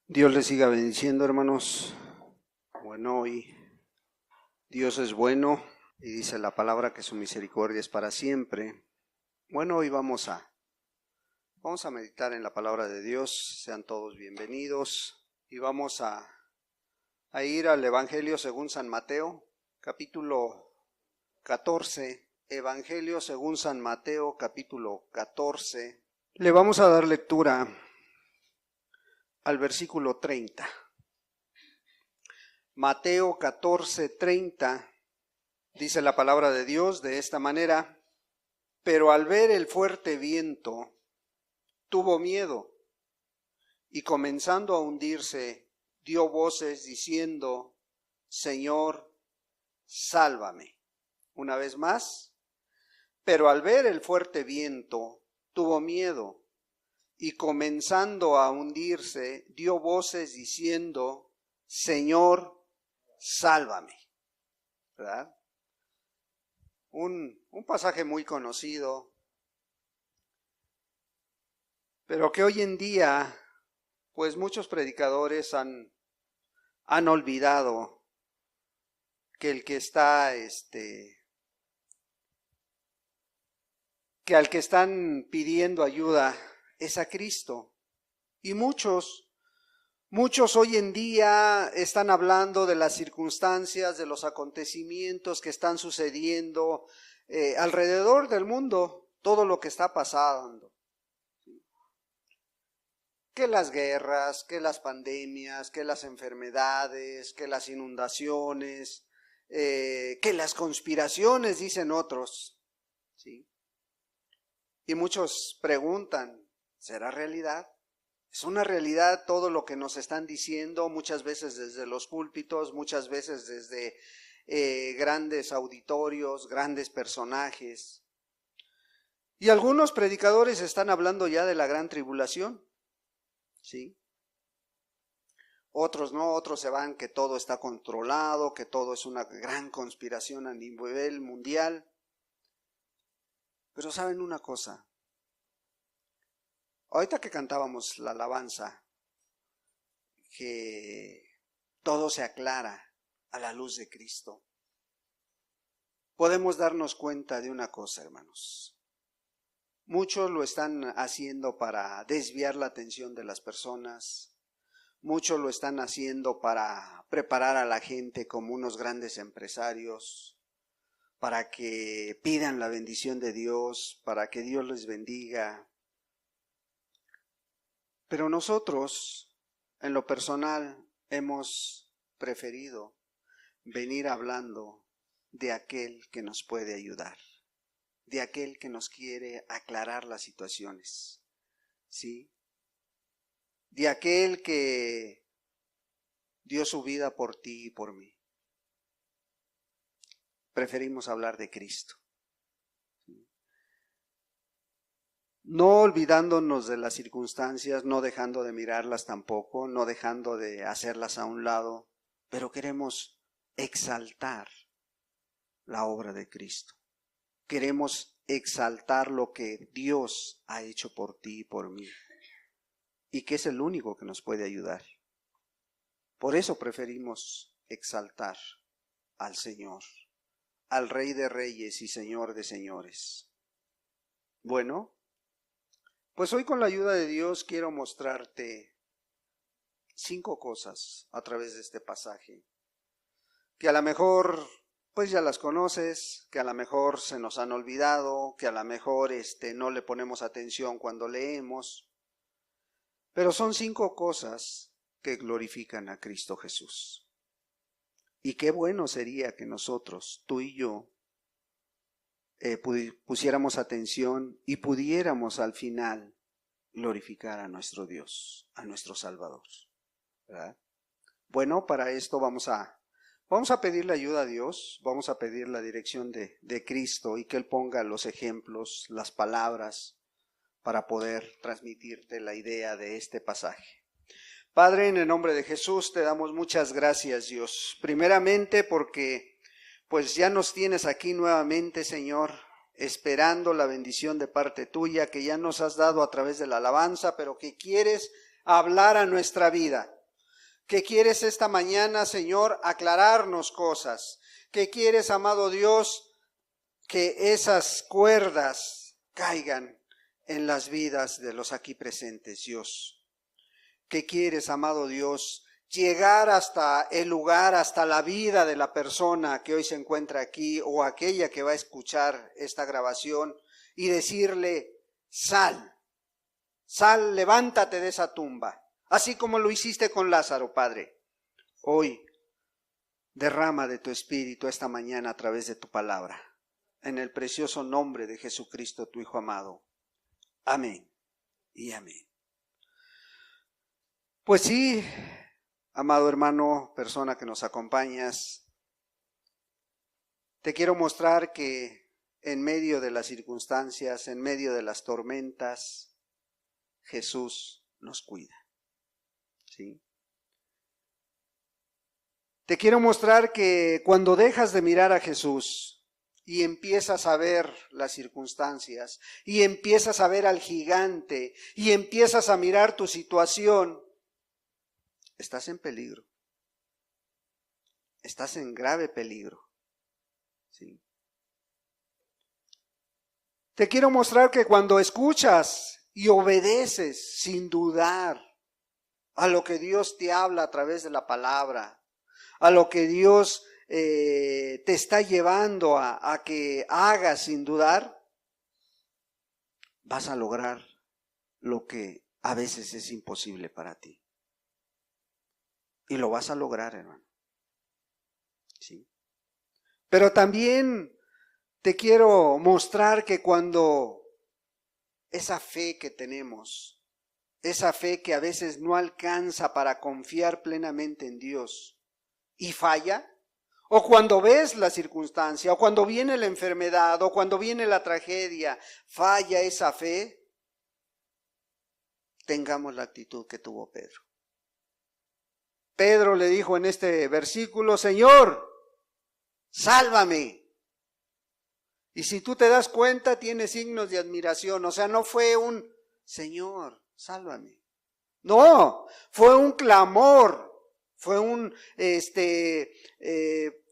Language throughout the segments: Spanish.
Dios les siga bendiciendo, hermanos. Bueno, hoy Dios es bueno y dice la palabra que su misericordia es para siempre. Bueno, hoy vamos a meditar en la palabra de Dios. Sean todos bienvenidos y vamos a ir al Evangelio según San Mateo, capítulo 14. Evangelio según San Mateo, capítulo 14. Le vamos a dar lectura al versículo 30. Mateo 14:30, dice la palabra de Dios de esta manera: pero al ver el fuerte viento, tuvo miedo, y comenzando a hundirse, dio voces diciendo: Señor, sálvame. Una vez más, pero al ver el fuerte viento, tuvo miedo, y comenzando a hundirse, dio voces diciendo: Señor, sálvame. ¿Verdad? Un pasaje muy conocido, pero que hoy en día, pues muchos predicadores han olvidado que el que está, que al que están pidiendo ayuda es a Cristo. Y muchos hoy en día están hablando de las circunstancias, de los acontecimientos que están sucediendo alrededor del mundo, todo lo que está pasando. Que las guerras, que las pandemias, que las enfermedades, que las inundaciones, que las conspiraciones, dicen otros. ¿Sí? Y muchos preguntan, ¿será realidad? Es una realidad todo lo que nos están diciendo, muchas veces desde los púlpitos, muchas veces desde grandes auditorios, grandes personajes. Y algunos predicadores están hablando ya de la gran tribulación, ¿sí? Otros no, otros se van que todo está controlado, que todo es una gran conspiración a nivel mundial. Pero ¿saben una cosa? Ahorita que cantábamos la alabanza, que todo se aclara a la luz de Cristo, podemos darnos cuenta de una cosa, hermanos. Muchos lo están haciendo para desviar la atención de las personas, muchos lo están haciendo para preparar a la gente como unos grandes empresarios, para que pidan la bendición de Dios, para que Dios les bendiga. Pero nosotros, en lo personal, hemos preferido venir hablando de aquel que nos puede ayudar, de aquel que nos quiere aclarar las situaciones, ¿sí? De aquel que dio su vida por ti y por mí. Preferimos hablar de Cristo. No olvidándonos de las circunstancias, no dejando de mirarlas tampoco, no dejando de hacerlas a un lado, pero queremos exaltar la obra de Cristo. Queremos exaltar lo que Dios ha hecho por ti y por mí, y que es el único que nos puede ayudar. Por eso preferimos exaltar al Señor, al Rey de Reyes y Señor de Señores. Bueno, pues hoy con la ayuda de Dios quiero mostrarte 5 cosas a través de este pasaje, que a lo mejor pues ya las conoces, que a lo mejor se nos han olvidado, que a lo mejor no le ponemos atención cuando leemos, pero son 5 cosas que glorifican a Cristo Jesús. Y qué bueno sería que nosotros, tú y yo, pusiéramos atención y pudiéramos al final glorificar a nuestro Dios, a nuestro Salvador, ¿verdad? Bueno, para esto vamos a pedirle ayuda a Dios, vamos a pedir la dirección de Cristo y que Él ponga los ejemplos, las palabras para poder transmitirte la idea de este pasaje. Padre, en el nombre de Jesús te damos muchas gracias, Dios, primeramente porque pues ya nos tienes aquí nuevamente, Señor, esperando la bendición de parte tuya que ya nos has dado a través de la alabanza, pero que quieres hablar a nuestra vida. que quieres esta mañana, Señor, aclararnos cosas, que quieres, amado Dios, que esas cuerdas caigan en las vidas de los aquí presentes, Dios. Que quieres, amado Dios, llegar hasta el lugar, hasta la vida de la persona que hoy se encuentra aquí o aquella que va a escuchar esta grabación y decirle, sal, levántate de esa tumba, así como lo hiciste con Lázaro, Padre. Hoy derrama de tu espíritu esta mañana a través de tu palabra, en el precioso nombre de Jesucristo, tu Hijo amado. Amén y amén. Pues sí, amado hermano, persona que nos acompañas, te quiero mostrar que en medio de las circunstancias, en medio de las tormentas, Jesús nos cuida. ¿Sí? Te quiero mostrar que cuando dejas de mirar a Jesús y empiezas a ver las circunstancias y empiezas a ver al gigante y empiezas a mirar tu situación, estás en peligro. Estás en grave peligro. ¿Sí? Te quiero mostrar que cuando escuchas y obedeces sin dudar a lo que Dios te habla a través de la palabra, a lo que Dios te está llevando a que hagas sin dudar, vas a lograr lo que a veces es imposible para ti. Y lo vas a lograr, hermano. ¿Sí? Pero también te quiero mostrar que cuando esa fe que tenemos, esa fe que a veces no alcanza para confiar plenamente en Dios y falla, o cuando ves la circunstancia, o cuando viene la enfermedad, o cuando viene la tragedia, falla esa fe, tengamos la actitud que tuvo Pedro. Pedro le dijo en este versículo, Señor, sálvame. Y si tú te das cuenta, tiene signos de admiración. O sea, no fue un, Señor, sálvame. No, fue un clamor. Fue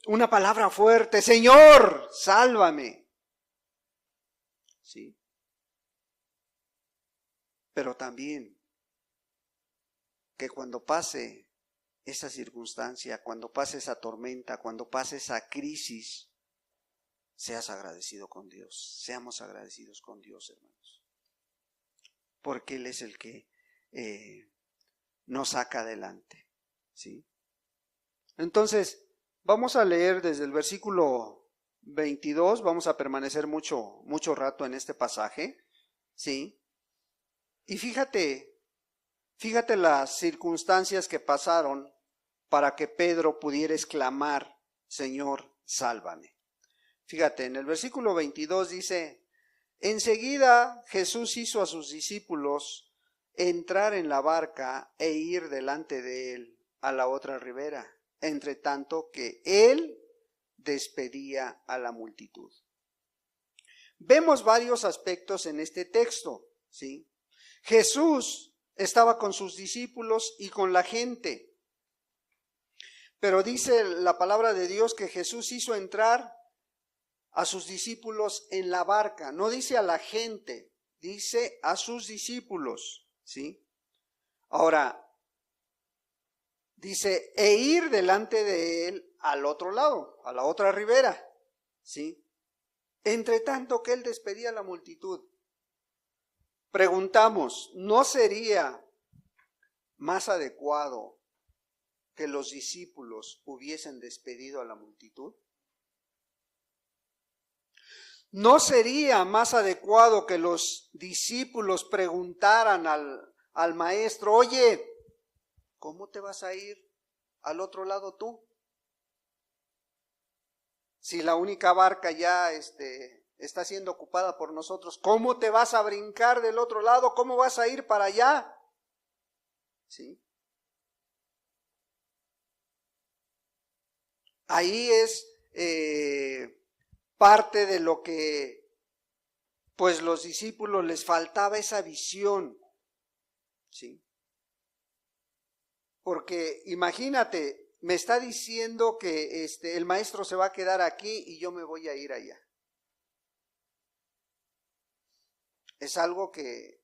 una palabra fuerte. Señor, sálvame. Sí. Pero también que cuando pase esa circunstancia, cuando pase esa tormenta, cuando pase esa crisis, seas agradecido con Dios. Seamos agradecidos con Dios, hermanos. Porque Él es el que nos saca adelante. ¿Sí? Entonces, vamos a leer desde el versículo 22, vamos a permanecer mucho rato en este pasaje. ¿Sí? Y fíjate las circunstancias que pasaron para que Pedro pudiera exclamar, Señor, sálvame. Fíjate, en el versículo 22 dice, enseguida Jesús hizo a sus discípulos entrar en la barca e ir delante de él a la otra ribera, entre tanto que él despedía a la multitud. Vemos varios aspectos en este texto, ¿sí? Jesús estaba con sus discípulos y con la gente, pero dice la palabra de Dios que Jesús hizo entrar a sus discípulos en la barca, no dice a la gente, dice a sus discípulos, ¿sí? Ahora, dice, e ir delante de él al otro lado, a la otra ribera, ¿sí? Entre tanto que él despedía a la multitud. Preguntamos, ¿no sería más adecuado que los discípulos hubiesen despedido a la multitud? ¿No sería más adecuado que los discípulos preguntaran al maestro, oye, ¿cómo te vas a ir al otro lado tú? Si la única barca ya está siendo ocupada por nosotros, ¿cómo te vas a brincar del otro lado? ¿Cómo vas a ir para allá? ¿Sí? Ahí es parte de lo que pues los discípulos les faltaba esa visión, ¿sí? Porque imagínate, me está diciendo que el maestro se va a quedar aquí y yo me voy a ir allá. Es algo que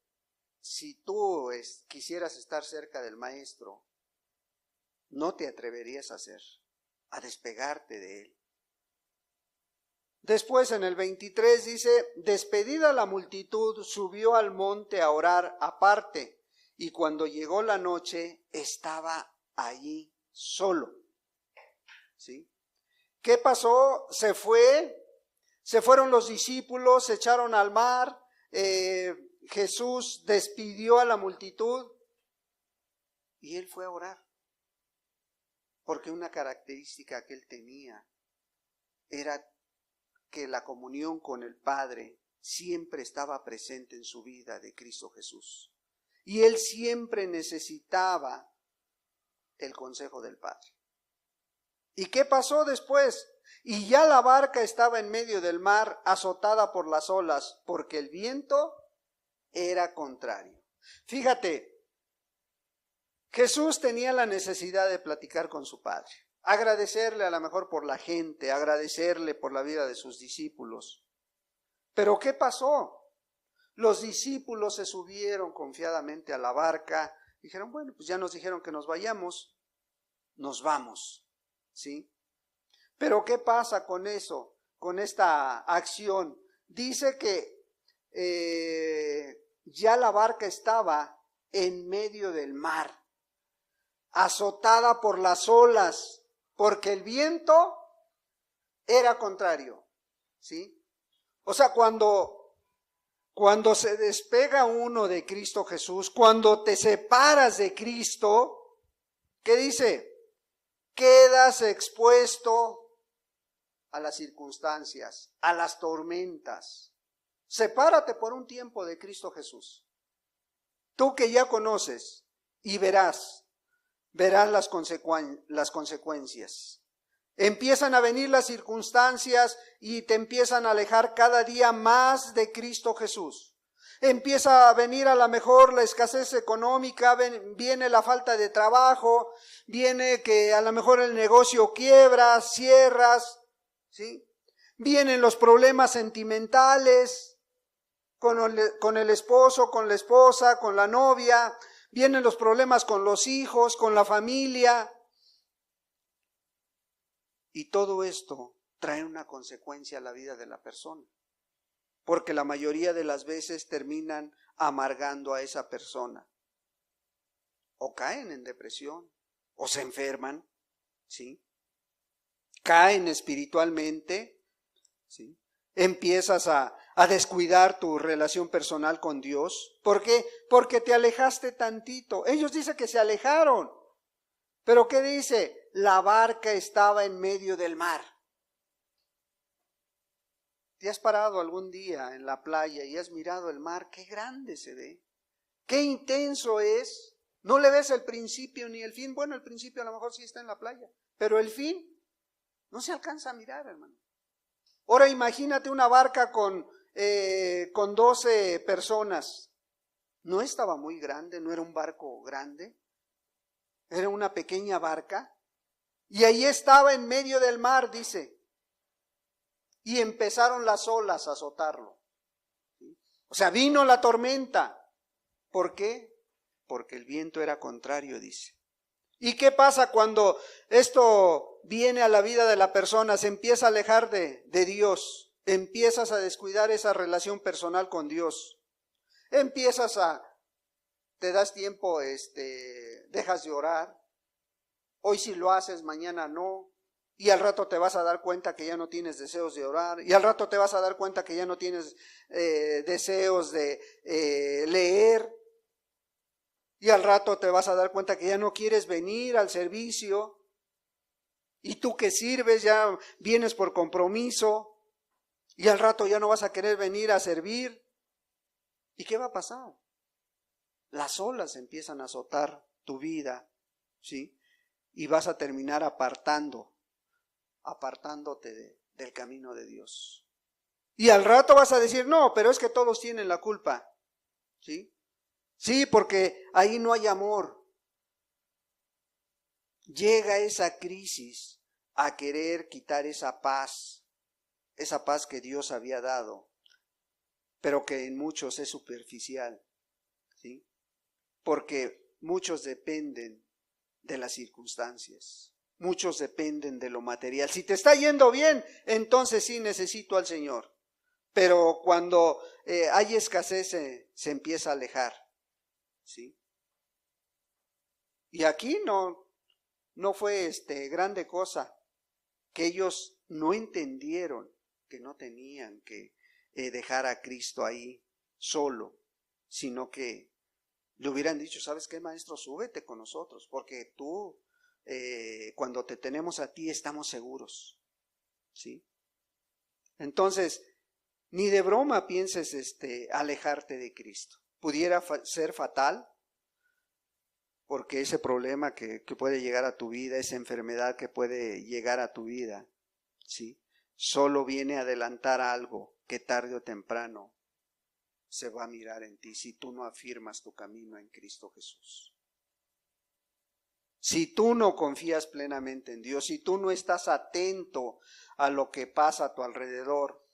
si tú quisieras estar cerca del maestro, no te atreverías a hacer, a despegarte de él. Después en el 23 dice, despedida la multitud, subió al monte a orar aparte, y cuando llegó la noche, estaba allí solo. ¿Sí? ¿Qué pasó? Se fueron los discípulos, se echaron al mar, Jesús despidió a la multitud, y él fue a orar. Porque una característica que él tenía era que la comunión con el Padre siempre estaba presente en su vida de Cristo Jesús. Y él siempre necesitaba el consejo del Padre. ¿Y qué pasó después? Y ya la barca estaba en medio del mar, azotada por las olas, porque el viento era contrario. Fíjate, Jesús tenía la necesidad de platicar con su Padre, agradecerle a lo mejor por la gente, agradecerle por la vida de sus discípulos. Pero ¿qué pasó? Los discípulos se subieron confiadamente a la barca, dijeron, bueno, pues ya nos dijeron que nos vayamos, nos vamos, ¿sí? Pero ¿qué pasa con eso, con esta acción? Dice que ya la barca estaba en medio del mar, azotada por las olas, porque el viento era contrario, ¿sí? O sea, cuando se despega uno de Cristo Jesús, cuando te separas de Cristo, ¿qué dice? Quedas expuesto a las circunstancias, a las tormentas. Sepárate por un tiempo de Cristo Jesús. Tú que ya conoces y verás las consecuencias. Empiezan a venir las circunstancias y te empiezan a alejar cada día más de Cristo Jesús. Empieza a venir a lo mejor la escasez económica, viene la falta de trabajo, viene que a lo mejor el negocio quiebra, cierras, ¿sí? Vienen los problemas sentimentales con el esposo, con la esposa, con la novia. Vienen los problemas con los hijos, con la familia. Y todo esto trae una consecuencia a la vida de la persona. Porque la mayoría de las veces terminan amargando a esa persona. O caen en depresión, o se enferman, ¿sí? Caen espiritualmente, ¿sí? Empiezas a descuidar tu relación personal con Dios. ¿Por qué? Porque te alejaste tantito. Ellos dicen que se alejaron. Pero ¿qué dice? La barca estaba en medio del mar. ¿Te has parado algún día en la playa y has mirado el mar? ¡Qué grande se ve! ¡Qué intenso es! No le ves el principio ni el fin. Bueno, el principio a lo mejor sí está en la playa, pero el fin no se alcanza a mirar, hermano. Ahora imagínate una barca con 12 personas. No estaba muy grande, no era un barco grande, era una pequeña barca. Y ahí estaba en medio del mar, dice. Y empezaron las olas a azotarlo. O sea, vino la tormenta. ¿Por qué? Porque el viento era contrario, dice. ¿Y qué pasa cuando esto viene a la vida de la persona? Se empieza a alejar de Dios. Empiezas a descuidar esa relación personal con Dios. Te das tiempo, dejas de orar. Hoy sí lo haces, mañana no. Y al rato te vas a dar cuenta que ya no tienes deseos de orar. Y al rato te vas a dar cuenta que ya no tienes deseos de leer. Y al rato te vas a dar cuenta que ya no quieres venir al servicio. Y tú que sirves ya vienes por compromiso. Y al rato ya no vas a querer venir a servir. ¿Y qué va a pasar? Las olas empiezan a azotar tu vida, ¿sí? Y vas a terminar apartándote del camino de Dios. Y al rato vas a decir, no, pero es que todos tienen la culpa, ¿sí? Sí, porque ahí no hay amor. llega esa crisis a querer quitar esa paz que Dios había dado, pero que en muchos es superficial, ¿sí? Porque muchos dependen de las circunstancias, muchos dependen de lo material. Si te está yendo bien, entonces sí necesito al Señor, pero cuando hay escasez se empieza a alejar, ¿sí? Y aquí no fue grande cosa que ellos no entendieron que no tenían que dejar a Cristo ahí solo, sino que le hubieran dicho, ¿sabes qué, maestro? Súbete con nosotros, porque tú, cuando te tenemos a ti, estamos seguros, ¿sí? Entonces, ni de broma pienses alejarte de Cristo. Pudiera ser fatal, porque ese problema que puede llegar a tu vida, esa enfermedad que puede llegar a tu vida, ¿sí? Solo viene a adelantar algo que tarde o temprano se va a mirar en ti si tú no afirmas tu camino en Cristo Jesús. Si tú no confías plenamente en Dios, si tú no estás atento a lo que pasa a tu alrededor,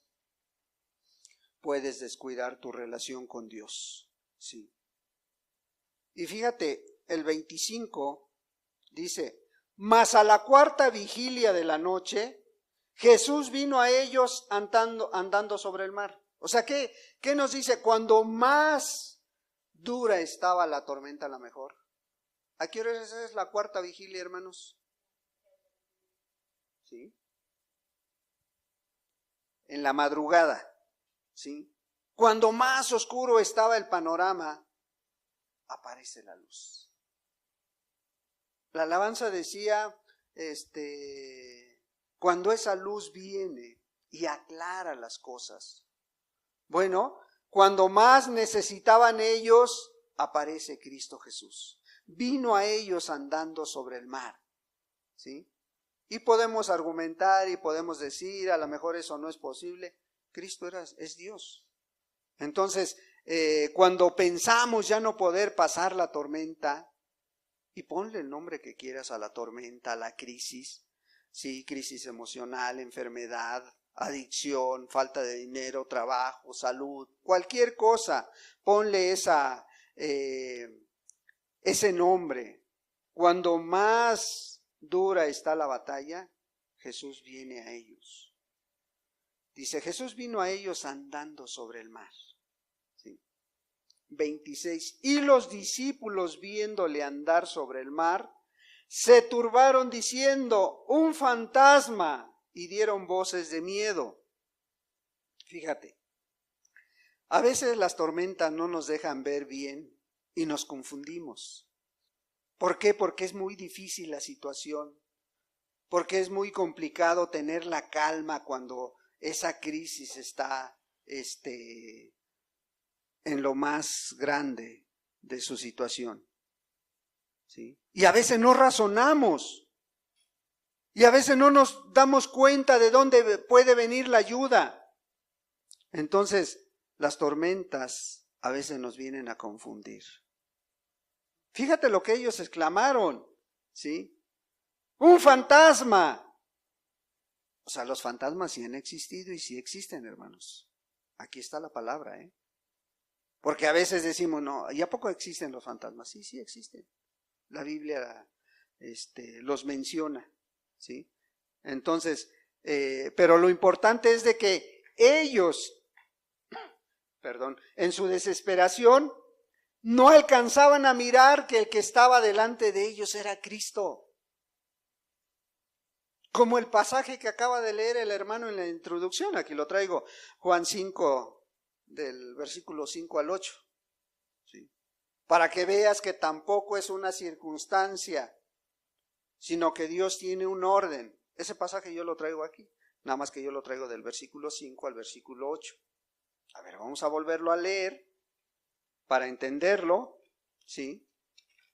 puedes descuidar tu relación con Dios, ¿sí? Y fíjate, el 25 dice, mas a la cuarta vigilia de la noche, Jesús vino a ellos andando sobre el mar. O sea, ¿qué nos dice? Cuando más dura estaba la tormenta, la mejor. ¿A qué hora es la cuarta vigilia, hermanos? ¿Sí? En la madrugada, ¿sí? Cuando más oscuro estaba el panorama, aparece la luz. La alabanza decía, cuando esa luz viene y aclara las cosas. Bueno, cuando más necesitaban ellos, aparece Cristo Jesús. Vino a ellos andando sobre el mar, ¿sí? Y podemos argumentar y podemos decir, a lo mejor eso no es posible. Cristo es Dios. Entonces, cuando pensamos ya no poder pasar la tormenta, y ponle el nombre que quieras a la tormenta, a la crisis, sí, crisis emocional, enfermedad, adicción, falta de dinero, trabajo, salud, cualquier cosa, ponle ese nombre. Cuando más dura está la batalla, Jesús viene a ellos. Dice, Jesús vino a ellos andando sobre el mar. 26. Y los discípulos, viéndole andar sobre el mar, se turbaron diciendo, un fantasma, y dieron voces de miedo. Fíjate, a veces las tormentas no nos dejan ver bien y nos confundimos. ¿Por qué? Porque es muy difícil la situación, porque es muy complicado tener la calma cuando esa crisis está en lo más grande de su situación, ¿sí? Y a veces no razonamos, y a veces no nos damos cuenta de dónde puede venir la ayuda. Entonces, las tormentas a veces nos vienen a confundir. Fíjate lo que ellos exclamaron, ¿sí? ¡Un fantasma! O sea, los fantasmas sí han existido y sí existen, hermanos. Aquí está la palabra, ¿eh? Porque a veces decimos, no, ¿y a poco existen los fantasmas? Sí, sí existen. La Biblia los menciona, ¿sí? Entonces, pero lo importante es de que ellos, en su desesperación, no alcanzaban a mirar que el que estaba delante de ellos era Cristo. Como el pasaje que acaba de leer el hermano en la introducción, aquí lo traigo, Juan 5, del versículo 5 al 8, ¿sí? Para que veas que tampoco es una circunstancia, sino que Dios tiene un orden. Ese pasaje yo lo traigo aquí, nada más que yo lo traigo del versículo 5 al versículo 8. A ver, vamos a volverlo a leer para entenderlo, ¿sí?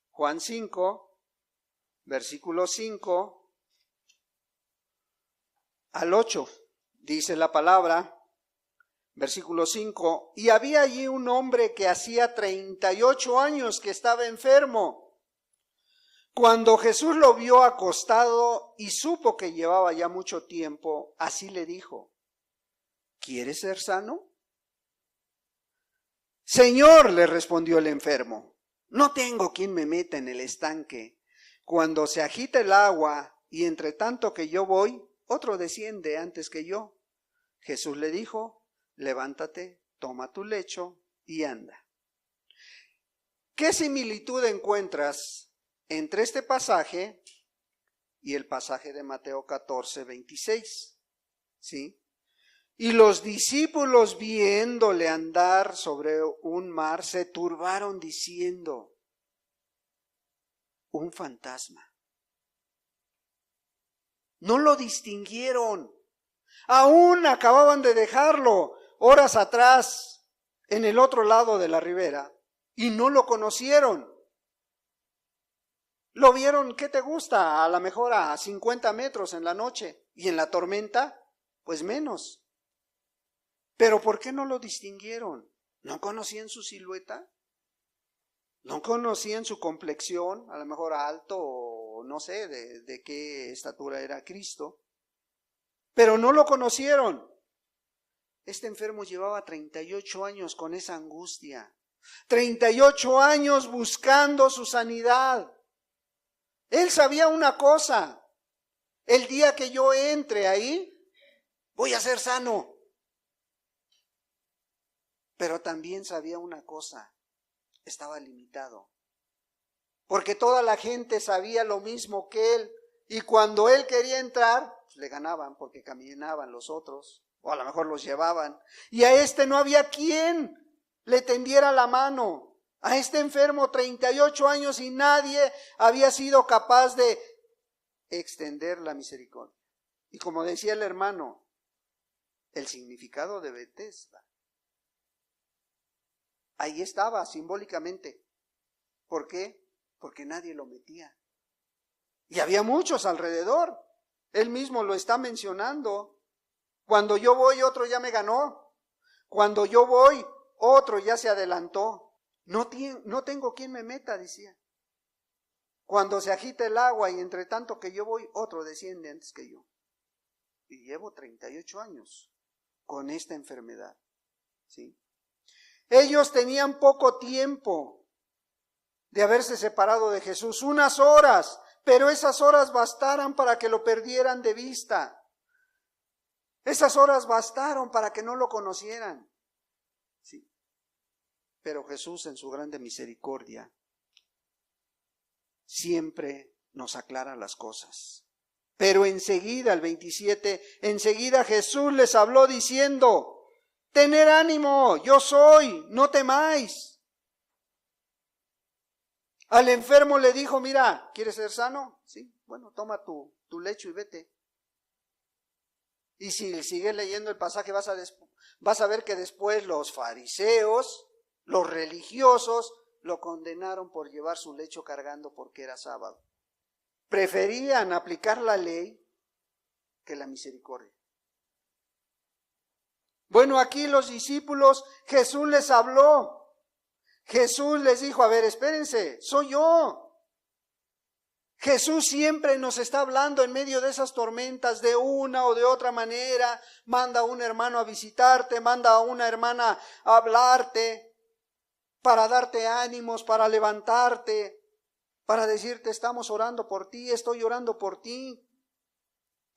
Juan 5, versículo 5 al 8, dice la palabra, versículo 5, y había allí un hombre que hacía 38 años que estaba enfermo. Cuando Jesús lo vio acostado y supo que llevaba ya mucho tiempo, así le dijo: ¿quieres ser sano? Señor, le respondió el enfermo, no tengo quien me meta en el estanque cuando se agita el agua, y entre tanto que yo voy, otro desciende antes que yo. Jesús le dijo: levántate, toma tu lecho y anda. ¿Qué similitud encuentras entre este pasaje y el pasaje de Mateo 14, 26? ¿Sí? Y los discípulos, viéndole andar sobre un mar, se turbaron diciendo: un fantasma. No lo distinguieron. Aún acababan de dejarlo horas atrás en el otro lado de la ribera y no lo conocieron. Lo vieron, ¿qué te gusta? A lo mejor a 50 metros en la noche, y en la tormenta, pues menos. Pero ¿por qué no lo distinguieron? ¿No conocían su silueta? ¿No conocían su complexión? A lo mejor alto o no sé de qué estatura era Cristo. Pero no lo conocieron. Este enfermo llevaba 38 años con esa angustia. 38 años buscando su sanidad. Él sabía una cosa: el día que yo entre ahí, voy a ser sano. Pero también sabía una cosa: estaba limitado. Porque toda la gente sabía lo mismo que él, y cuando él quería entrar, pues le ganaban porque caminaban los otros, o a lo mejor los llevaban. Y a este no había quien le tendiera la mano. A este enfermo, 38 años, y nadie había sido capaz de extender la misericordia. Y como decía el hermano, el significado de Betesda, ahí estaba simbólicamente. ¿Por qué? Porque nadie lo metía. Y había muchos alrededor. Él mismo lo está mencionando. Cuando yo voy, otro ya me ganó. Cuando yo voy, otro ya se adelantó. No tengo quien me meta, decía. Cuando se agita el agua y entre tanto que yo voy, otro desciende antes que yo. Y llevo 38 años con esta enfermedad. ¿Sí? Ellos tenían poco tiempo de haberse separado de Jesús, unas horas, pero esas horas bastaron para que lo perdieran de vista. Esas horas bastaron para que no lo conocieran. Sí. Pero Jesús, en su grande misericordia, siempre nos aclara las cosas. Pero enseguida, el 27, enseguida Jesús les habló diciendo: tened ánimo, yo soy, no temáis. Al enfermo le dijo: mira, ¿quieres ser sano? Sí, bueno, toma tu lecho y vete. Y si sigues leyendo el pasaje vas a ver que después los fariseos, los religiosos, lo condenaron por llevar su lecho cargando porque era sábado. Preferían aplicar la ley que la misericordia. Bueno, aquí los discípulos, Jesús les habló. Jesús les dijo: a ver, espérense, soy yo. Jesús siempre nos está hablando en medio de esas tormentas, de una o de otra manera. Manda a un hermano a visitarte, manda a una hermana a hablarte, para darte ánimos, para levantarte, para decirte: estamos orando por ti, estoy orando por ti.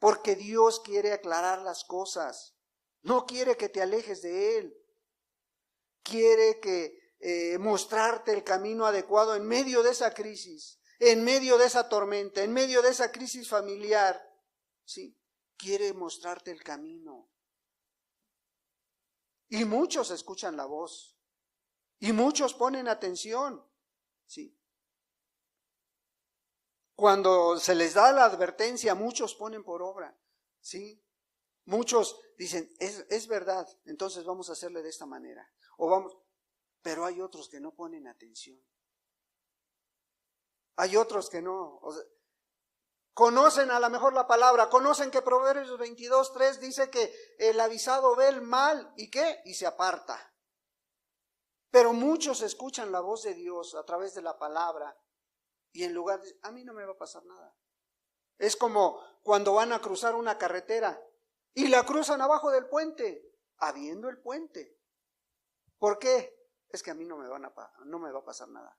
Porque Dios quiere aclarar las cosas. No quiere que te alejes de Él. Quiere que mostrarte el camino adecuado en medio de esa crisis, en medio de esa tormenta, en medio de esa crisis familiar. Sí, quiere mostrarte el camino. Y muchos escuchan la voz. Y muchos ponen atención. Sí. Cuando se les da la advertencia, muchos ponen por obra. Sí. Muchos dicen: es verdad, entonces vamos a hacerle de esta manera. Pero hay otros que no ponen atención. Hay otros que no. Conocen a lo mejor la palabra, conocen que Proverbios 22:3 dice que el avisado ve el mal y ¿qué? Y se aparta. Pero muchos escuchan la voz de Dios a través de la palabra Y en lugar de, a mí no me va a pasar nada. Es como cuando van a cruzar una carretera y la cruzan abajo del puente, habiendo el puente. ¿Por qué? Es que a mí no me va a pasar nada.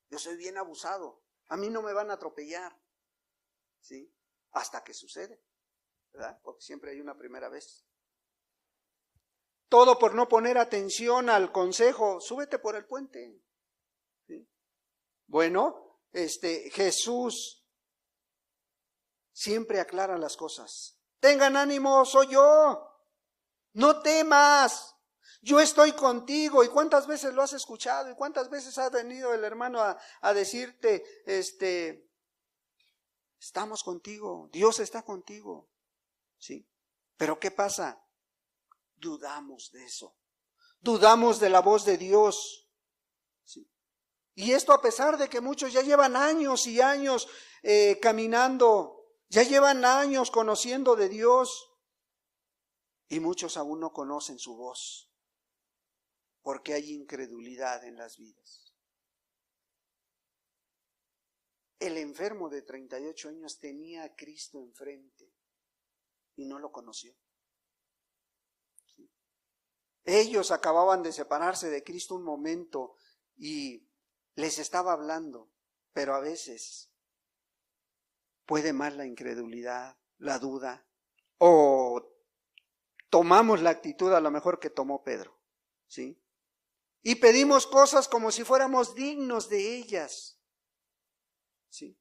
Yo soy bien abusado. A mí no me van a atropellar. ¿Sí? Hasta que sucede, ¿verdad? Porque siempre hay una primera vez. Todo por no poner atención al consejo, súbete por el puente. ¿Sí? Bueno, Jesús siempre aclara las cosas. Tengan ánimo, soy yo. No temas. Yo estoy contigo. ¿Y cuántas veces lo has escuchado? ¿Y cuántas veces ha venido el hermano a decirte, estamos contigo, Dios está contigo? ¿Sí? Pero ¿qué pasa? Dudamos de eso. Dudamos de la voz de Dios. ¿Sí? Y esto a pesar de que muchos ya llevan años y años caminando, ya llevan años conociendo de Dios, y muchos aún no conocen su voz, porque hay incredulidad en las vidas. El enfermo de 38 años tenía a Cristo enfrente y no lo conoció. ¿Sí? Ellos acababan de separarse de Cristo un momento y les estaba hablando, pero a veces puede más la incredulidad, la duda, o tomamos la actitud a lo mejor que tomó Pedro, ¿sí? Y pedimos cosas como si fuéramos dignos de ellas, ¿sí?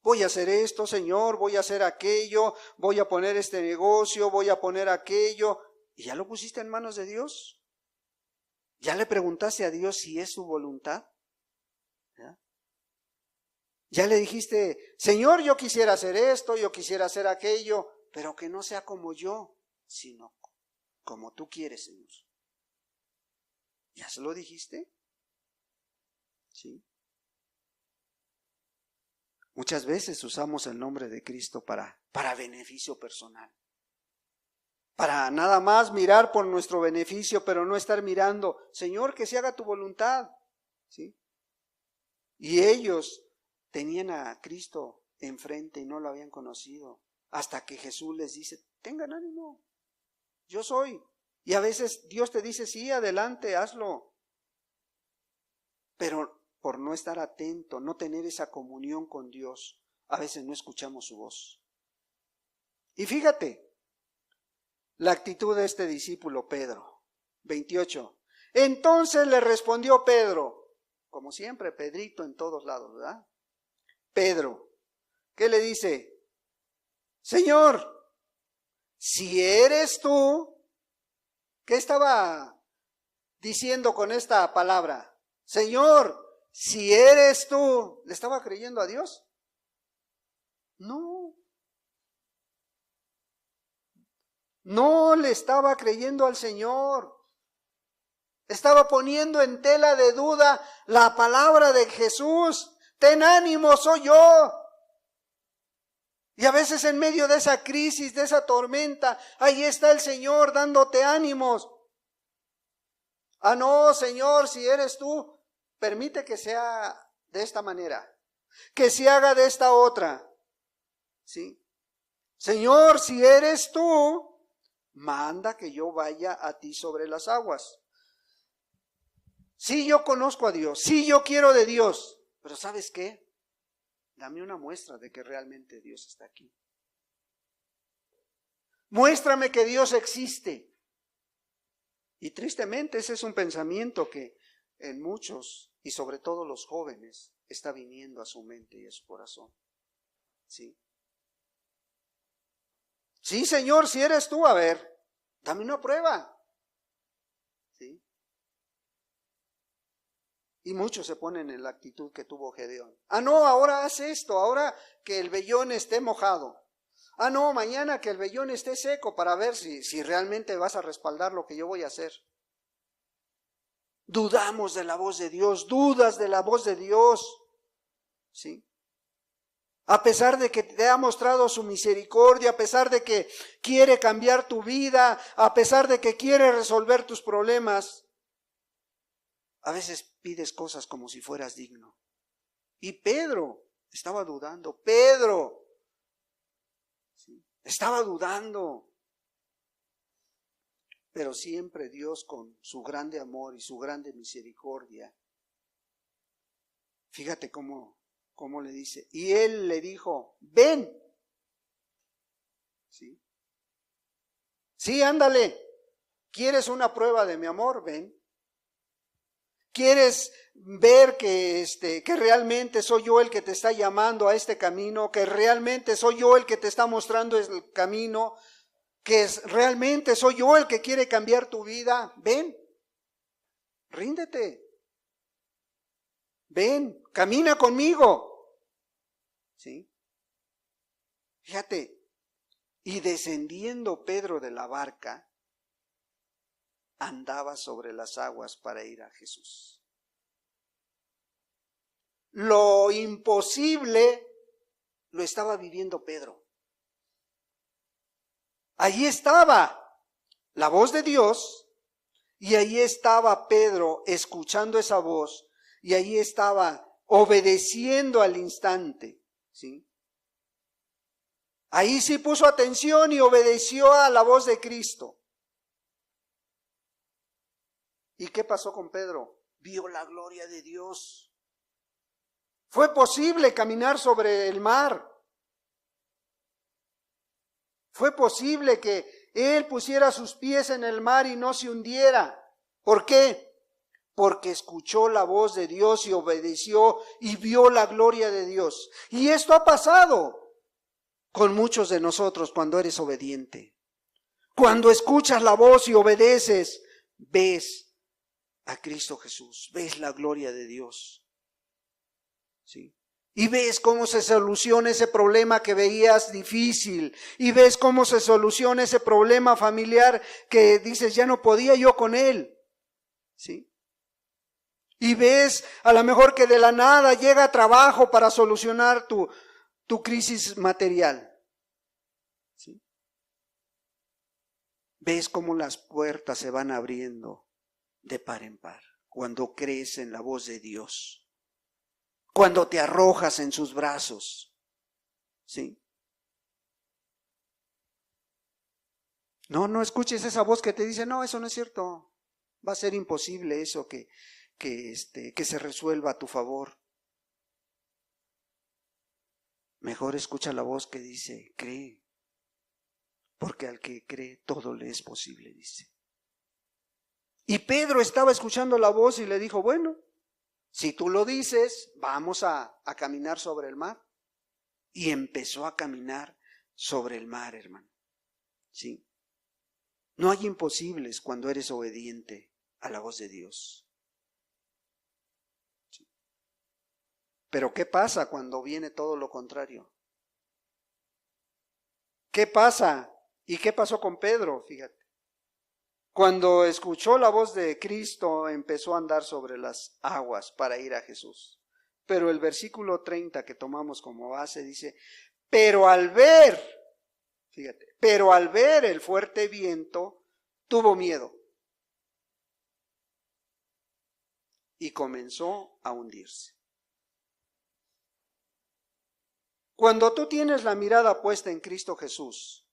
Voy a hacer esto, Señor, voy a hacer aquello, voy a poner este negocio, voy a poner aquello. ¿Y ya lo pusiste en manos de Dios? ¿Ya le preguntaste a Dios si es su voluntad? ¿Ya? ¿Ya le dijiste, Señor, yo quisiera hacer esto, yo quisiera hacer aquello, pero que no sea como yo, sino como tú quieres, Señor? ¿Ya se lo dijiste? Sí. Muchas veces usamos el nombre de Cristo para beneficio personal. Para nada más mirar por nuestro beneficio, pero no estar mirando, Señor, que se haga tu voluntad. ¿Sí? Y ellos tenían a Cristo enfrente y no lo habían conocido. Hasta que Jesús les dice, tengan ánimo, yo soy. Y a veces Dios te dice, sí, adelante, hazlo. Pero por no estar atento, no tener esa comunión con Dios, a veces no escuchamos su voz. Y fíjate, la actitud de este discípulo Pedro, 28. Entonces le respondió Pedro, como siempre, Pedrito en todos lados, ¿verdad? Pedro, ¿qué le dice? Señor, si eres tú, ¿qué estaba diciendo con esta palabra? Señor, si eres tú, ¿le estaba creyendo a Dios? No. No le estaba creyendo al Señor. Estaba poniendo en tela de duda la palabra de Jesús. Ten ánimo, soy yo. Y a veces en medio de esa crisis, de esa tormenta, ahí está el Señor dándote ánimos. Ah, no, Señor, si eres tú, permite que sea de esta manera, que se haga de esta otra. ¿Sí? Señor, si eres tú, manda que yo vaya a ti sobre las aguas. Sí, yo conozco a Dios, sí, yo quiero de Dios, pero ¿sabes qué? Dame una muestra de que realmente Dios está aquí. Muéstrame que Dios existe. Y tristemente ese es un pensamiento que en muchos, y sobre todo los jóvenes, está viniendo a su mente y a su corazón. ¿Sí? Sí, Señor, si eres tú, a ver, dame una prueba. ¿Sí? Y muchos se ponen en la actitud que tuvo Gedeón. Ah, no, ahora haz esto, ahora que el vellón esté mojado. Ah, no, mañana que el vellón esté seco para ver si realmente vas a respaldar lo que yo voy a hacer. Dudamos de la voz de Dios, dudas de la voz de Dios. ¿Sí? A pesar de que te ha mostrado su misericordia, a pesar de que quiere cambiar tu vida, a pesar de que quiere resolver tus problemas, a veces pides cosas como si fueras digno. Y Pedro Estaba dudando. Pedro, ¿sí? Estaba dudando. Pero siempre Dios, con su grande amor y su grande misericordia, fíjate cómo le dice. Y él le dijo, ven. ¿Sí? Sí, ándale. ¿Quieres una prueba de mi amor? Ven. ¿Quieres ver que realmente soy yo el que te está llamando a este camino? Que realmente soy yo el que te está mostrando el camino. Que realmente soy yo el que quiere cambiar tu vida. Ven. Ríndete. Ven, camina conmigo. ¿Sí? Fíjate. Y descendiendo Pedro de la barca, andaba sobre las aguas para ir a Jesús. Lo imposible lo estaba viviendo Pedro. Allí estaba la voz de Dios y allí estaba Pedro escuchando esa voz y allí estaba obedeciendo al instante, ¿sí? Ahí sí puso atención y obedeció a la voz de Cristo. ¿Y qué pasó con Pedro? Vio la gloria de Dios. Fue posible caminar sobre el mar. Fue posible que él pusiera sus pies en el mar y no se hundiera. ¿Por qué? Porque escuchó la voz de Dios y obedeció y vio la gloria de Dios. Y esto ha pasado con muchos de nosotros cuando eres obediente. Cuando escuchas la voz y obedeces, ves a Cristo Jesús, ves la gloria de Dios. ¿Sí? Y ves cómo se soluciona ese problema que veías difícil. Y ves cómo se soluciona ese problema familiar que dices, ya no podía yo con él. ¿Sí? Y ves a lo mejor que de la nada llega trabajo para solucionar tu crisis material. ¿Sí? Ves cómo las puertas se van abriendo de par en par cuando crees en la voz de Dios. Cuando te arrojas en sus brazos. ¿Sí? No escuches esa voz que te dice, no, eso no es cierto. Va a ser imposible eso que se resuelva a tu favor. Mejor escucha la voz que dice, cree. Porque al que cree todo le es posible, dice. Y Pedro estaba escuchando la voz y le dijo, bueno, si tú lo dices, vamos a caminar sobre el mar. Y empezó a caminar sobre el mar, hermano. ¿Sí? No hay imposibles cuando eres obediente a la voz de Dios. ¿Sí? Pero ¿qué pasa cuando viene todo lo contrario? ¿Qué pasa? ¿Y qué pasó con Pedro? Fíjate. Cuando escuchó la voz de Cristo, empezó a andar sobre las aguas para ir a Jesús. Pero el versículo 30 que tomamos como base dice, pero al ver el fuerte viento, tuvo miedo y comenzó a hundirse. Cuando tú tienes la mirada puesta en Cristo Jesús,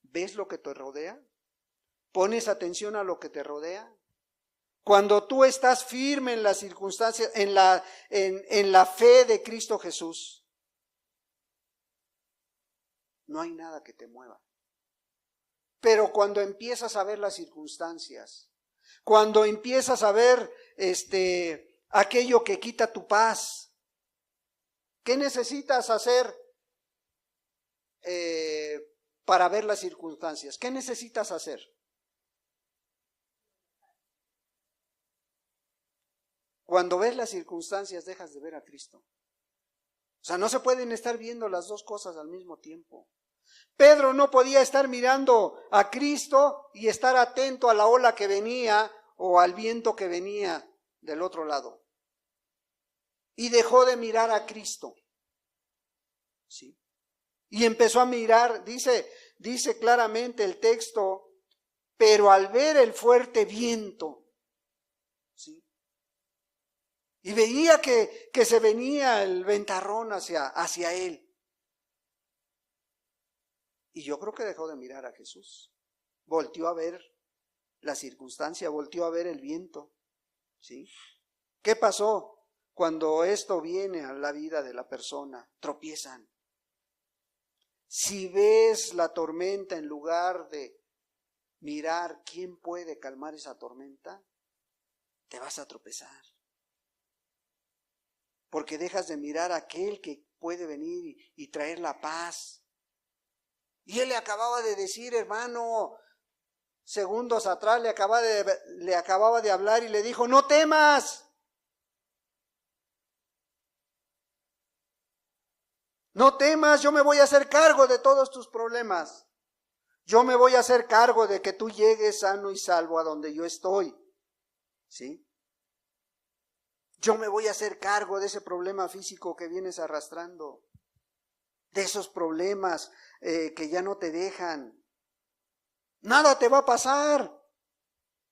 ¿ves lo que te rodea? ¿Pones atención a lo que te rodea? Cuando tú estás firme en las circunstancias, en la fe de Cristo Jesús, no hay nada que te mueva. Pero cuando empiezas a ver las circunstancias, cuando empiezas a ver aquello que quita tu paz, ¿qué necesitas hacer para ver las circunstancias? ¿Qué necesitas hacer? Cuando ves las circunstancias, dejas de ver a Cristo. O sea, no se pueden estar viendo las dos cosas al mismo tiempo. Pedro no podía estar mirando a Cristo y estar atento a la ola que venía o al viento que venía del otro lado. Y dejó de mirar a Cristo. ¿Sí? Y empezó a mirar, dice claramente el texto, pero al ver el fuerte viento, ¿sí? Y veía que se venía el ventarrón hacia él. Y yo creo que dejó de mirar a Jesús. Volteó a ver la circunstancia, volteó a ver el viento. ¿Sí? ¿Qué pasó cuando esto viene a la vida de la persona? Tropiezan. Si ves la tormenta en lugar de mirar quién puede calmar esa tormenta, te vas a tropezar. Porque dejas de mirar a aquel que puede venir y traer la paz. Y él le acababa de decir, hermano, segundos atrás le acababa de hablar y le dijo, no temas. No temas, yo me voy a hacer cargo de todos tus problemas. Yo me voy a hacer cargo de que tú llegues sano y salvo a donde yo estoy. ¿Sí? Yo me voy a hacer cargo de ese problema físico que vienes arrastrando. De esos problemas que ya no te dejan. Nada te va a pasar.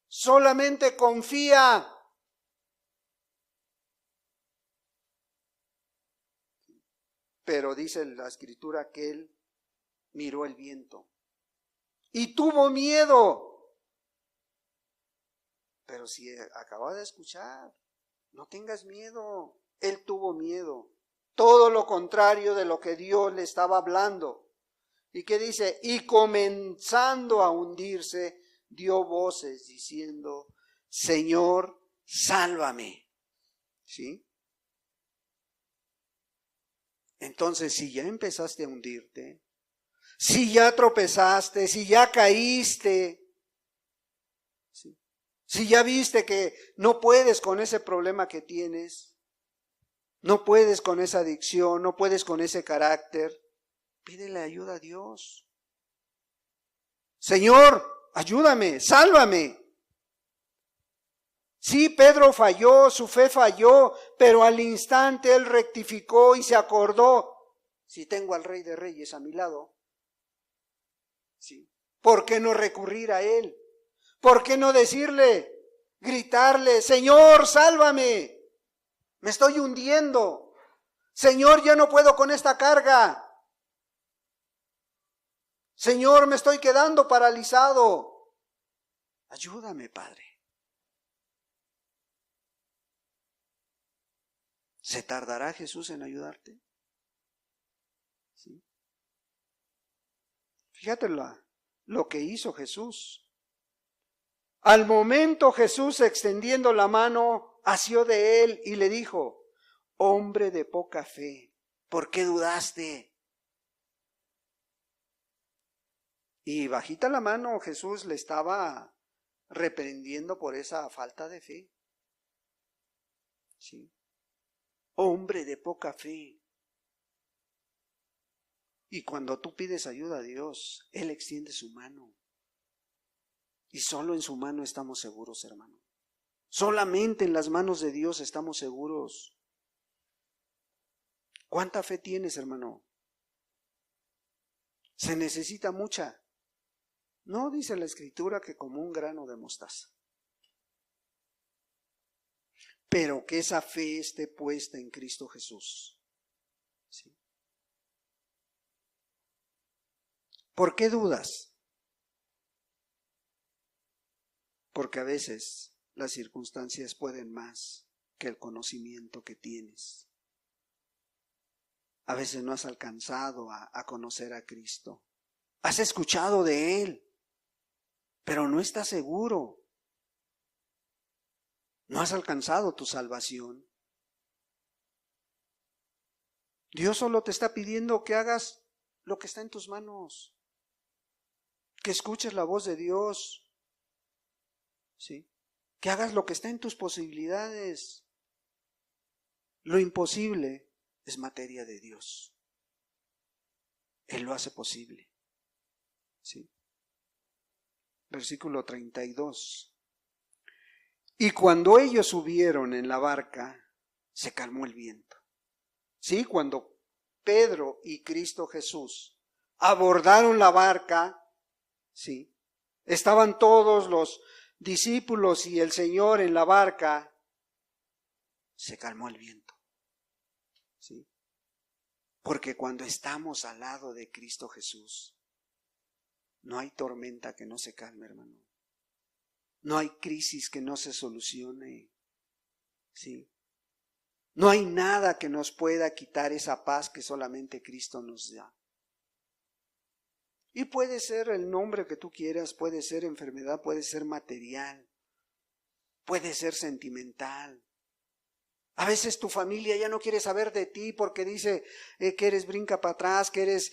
Solamente confía. Pero dice la Escritura que él miró el viento y tuvo miedo. Pero si acaba de escuchar, no tengas miedo. Él tuvo miedo. Todo lo contrario de lo que Dios le estaba hablando. ¿Y qué dice? Y comenzando a hundirse, dio voces diciendo, Señor, sálvame. ¿Sí? Entonces, si ya empezaste a hundirte, si ya tropezaste, si ya caíste, ¿sí? Si ya viste que no puedes con ese problema que tienes, no puedes con esa adicción, no puedes con ese carácter, pídele ayuda a Dios. Señor, ayúdame, sálvame. Sí, Pedro falló, su fe falló, pero al instante él rectificó y se acordó. Si tengo al Rey de Reyes a mi lado, ¿sí? ¿Por qué no recurrir a él? ¿Por qué no decirle, gritarle, Señor, sálvame? Me estoy hundiendo. Señor, ya no puedo con esta carga. Señor, me estoy quedando paralizado. Ayúdame, Padre. ¿Se tardará Jesús en ayudarte? ¿Sí? Fíjate lo que hizo Jesús. Al momento Jesús, extendiendo la mano, asió de él y le dijo, hombre de poca fe, ¿por qué dudaste? Y bajita la mano Jesús le estaba reprendiendo por esa falta de fe. ¿Sí? Hombre de poca fe. Y cuando tú pides ayuda a Dios, Él extiende su mano. Y solo en su mano estamos seguros, hermano. Solamente en las manos de Dios estamos seguros. ¿Cuánta fe tienes, hermano? Se necesita mucha. No dice la Escritura que como un grano de mostaza. Pero que esa fe esté puesta en Cristo Jesús. ¿Sí? ¿Por qué dudas? Porque a veces las circunstancias pueden más que el conocimiento que tienes. A veces no has alcanzado a conocer a Cristo. Has escuchado de Él, pero no estás seguro. No has alcanzado tu salvación. Dios solo te está pidiendo que hagas lo que está en tus manos. Que escuches la voz de Dios. ¿Sí? Que hagas lo que está en tus posibilidades. Lo imposible es materia de Dios. Él lo hace posible. ¿Sí? Versículo 32. Y cuando ellos subieron en la barca, se calmó el viento. Sí, cuando Pedro y Cristo Jesús abordaron la barca, sí, estaban todos los discípulos y el Señor en la barca, se calmó el viento. ¿Sí? Porque cuando estamos al lado de Cristo Jesús, no hay tormenta que no se calme, hermano. No hay crisis que no se solucione. ¿Sí? No hay nada que nos pueda quitar esa paz que solamente Cristo nos da. Y puede ser el nombre que tú quieras, puede ser enfermedad, puede ser material, puede ser sentimental. A veces tu familia ya no quiere saber de ti porque dice que eres brinca para atrás, que eres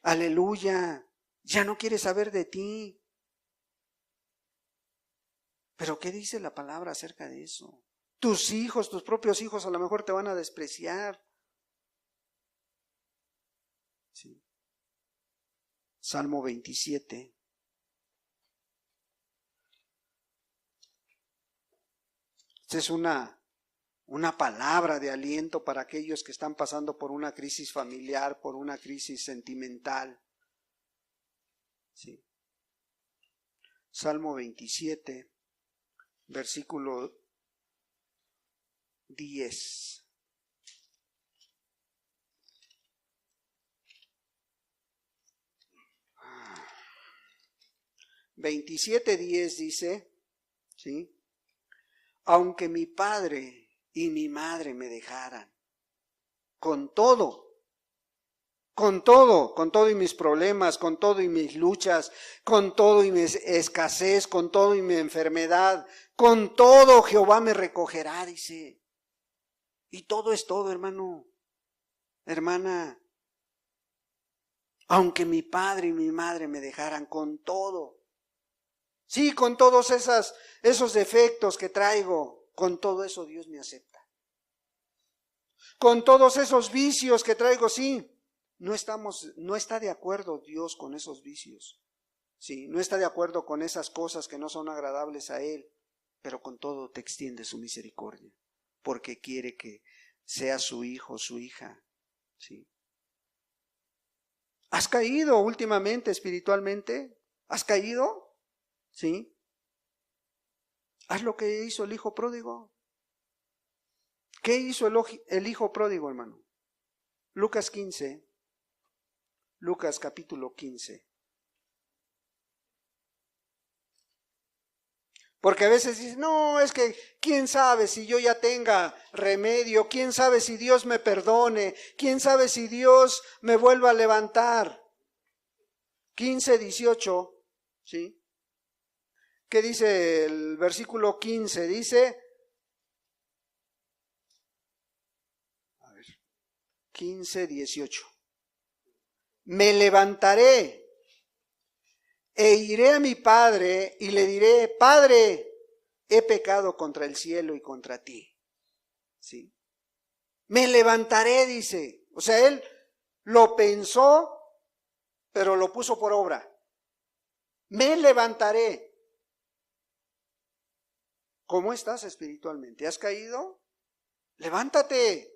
aleluya. Ya no quiere saber de ti. Pero ¿qué dice la palabra acerca de eso? Tus hijos, tus propios hijos a lo mejor te van a despreciar. Sí. Salmo 27. Esta es una palabra de aliento para aquellos que están pasando por una crisis familiar, por una crisis sentimental. Sí. Salmo 27, versículo 10. 27:10 dice, ¿sí? Aunque mi padre y mi madre me dejaran, con todo y mis problemas, con todo y mis luchas, con todo y mi escasez, con todo y mi enfermedad, con todo Jehová me recogerá, dice. Y todo es todo, hermano, hermana. Aunque mi padre y mi madre me dejaran, con todo. Sí, con todos esos defectos que traigo, con todo eso Dios me acepta. Con todos esos vicios que traigo, sí. No está de acuerdo Dios con esos vicios. Sí, no está de acuerdo con esas cosas que no son agradables a Él, pero con todo te extiende su misericordia, porque quiere que sea su hijo, su hija. Sí. ¿Has caído últimamente espiritualmente? ¿Has caído? ¿Sí? Haz lo que hizo el hijo pródigo. ¿Qué hizo el hijo pródigo, hermano? Lucas 15. Lucas capítulo 15. Porque a veces dices, no, es que quién sabe si yo ya tenga remedio, quién sabe si Dios me perdone, quién sabe si Dios me vuelva a levantar. 15:18, ¿sí? ¿Qué dice el versículo 15? Dice, a ver, 15:18. Me levantaré e iré a mi padre y le diré, Padre, he pecado contra el cielo y contra ti. ¿Sí? Me levantaré, dice. O sea, él lo pensó, pero lo puso por obra. Me levantaré. ¿Cómo estás espiritualmente? ¿Has caído? Levántate.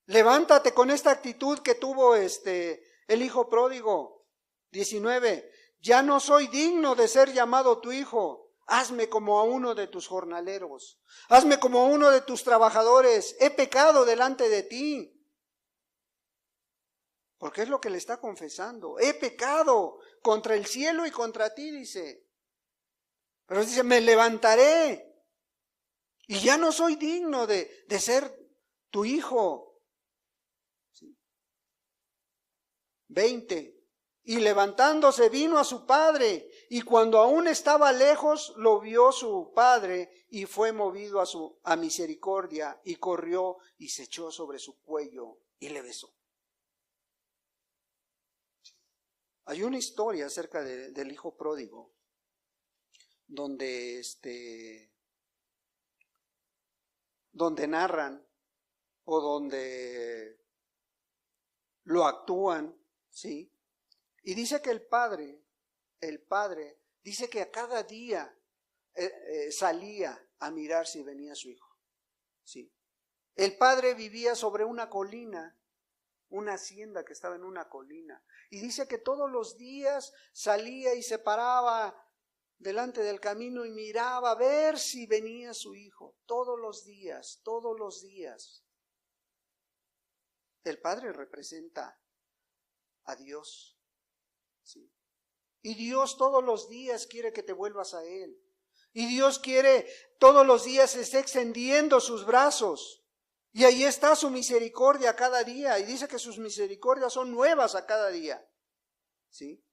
Levántate con esta actitud que tuvo el hijo pródigo. 19. Ya no soy digno de ser llamado tu hijo. Hazme como a uno de tus jornaleros. Hazme como a uno de tus trabajadores. He pecado delante de ti. Porque es lo que le está confesando. He pecado contra el cielo y contra ti, dice. Pero dice, me levantaré. Y ya no soy digno de ser tu hijo. 20. Y levantándose vino a su padre, y cuando aún estaba lejos, lo vio su padre, y fue movido a misericordia, y corrió y se echó sobre su cuello, y le besó. Hay una historia acerca del hijo pródigo, donde narran, o donde lo actúan, ¿sí? Y dice que el padre dice que a cada día salía a mirar si venía su hijo. ¿Sí? El padre vivía sobre una colina, una hacienda que estaba en una colina. Y dice que todos los días salía y se paraba delante del camino y miraba a ver si venía su hijo. Todos los días, todos los días. El padre representa a Dios. ¿Sí? Y Dios todos los días quiere que te vuelvas a Él. Y Dios quiere todos los días esté extendiendo sus brazos. Y ahí está su misericordia cada día. Y dice que sus misericordias son nuevas a cada día. ¿Sí?